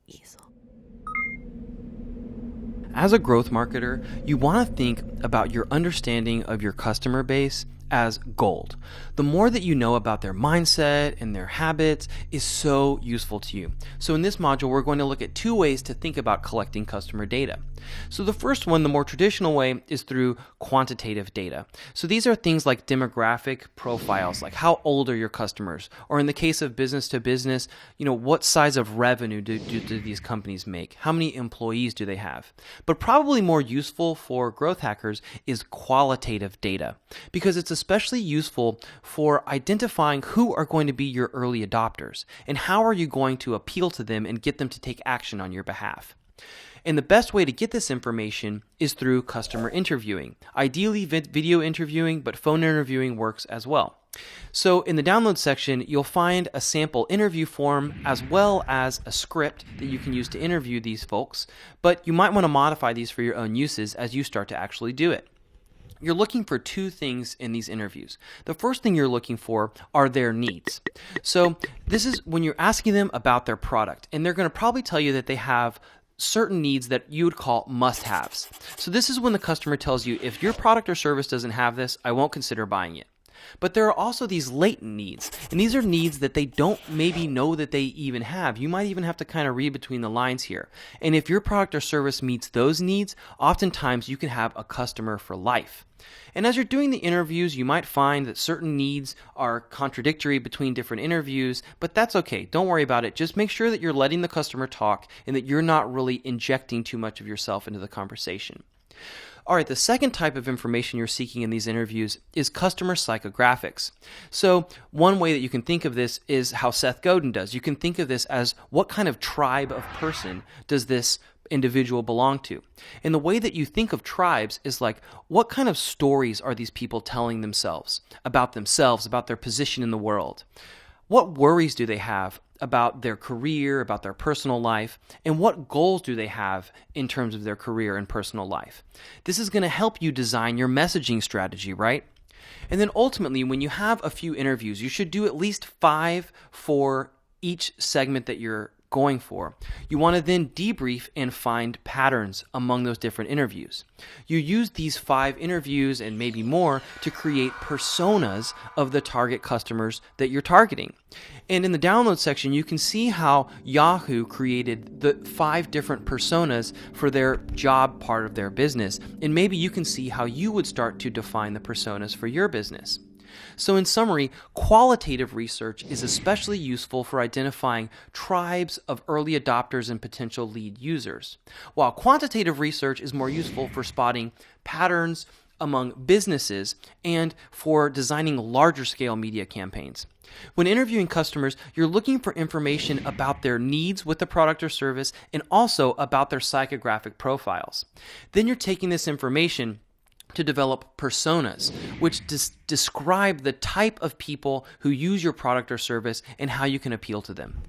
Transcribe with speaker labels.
Speaker 1: easel.
Speaker 2: As a growth marketer, you want to think about your understanding of your customer base as gold. The more that you know about their mindset and their habits is so useful to you. So in this module, we're going to look at two ways to think about collecting customer data. So the first one, the more traditional way, is through quantitative data. So these are things like demographic profiles, like how old are your customers? Or in the case of business to business, what size of revenue do these companies make? How many employees do they have? But probably more useful for growth hackers is qualitative data, because it's especially useful for identifying who are going to be your early adopters and how are you going to appeal to them and get them to take action on your behalf. And the best way to get this information is through customer interviewing. Ideally video interviewing, but phone interviewing works as well. So in the download section, you'll find a sample interview form as well as a script that you can use to interview these folks, but you might want to modify these for your own uses as you start to actually do it. You're looking for two things in these interviews. The first thing you're looking for are their needs. So this is when you're asking them about their product, and they're going to probably tell you that they have certain needs that you would call must-haves. So this is when the customer tells you, if your product or service doesn't have this, I won't consider buying it. But there are also these latent needs, and these are needs that they don't maybe know that they even have. You might even have to kind of read between the lines here. And if your product or service meets those needs, oftentimes you can have a customer for life. And as you're doing the interviews, you might find that certain needs are contradictory between different interviews, but that's okay. Don't worry about it. Just make sure that you're letting the customer talk and that you're not really injecting too much of yourself into the conversation. All right, the second type of information you're seeking in these interviews is customer psychographics. So one way that you can think of this is how Seth Godin does. You can think of this as what kind of tribe of person does this individual belong to? And the way that you think of tribes is like, what kind of stories are these people telling themselves, about their position in the world? What worries do they have about their career, about their personal life, and what goals do they have in terms of their career and personal life? This is going to help you design your messaging strategy, right? And then ultimately, when you have a few interviews, you should do at least 5 for each segment that you're going for. You want to then debrief and find patterns among those different interviews. You use these 5 interviews and maybe more to create personas of the target customers that you're targeting. And in the download section, you can see how Yahoo created the 5 different personas for their job part of their business. And maybe you can see how you would start to define the personas for your business. So in summary, qualitative research is especially useful for identifying tribes of early adopters and potential lead users, while quantitative research is more useful for spotting patterns among businesses and for designing larger scale media campaigns. When interviewing customers, you're looking for information about their needs with the product or service and also about their psychographic profiles. Then you're taking this information to develop personas, which describe the type of people who use your product or service and how you can appeal to them.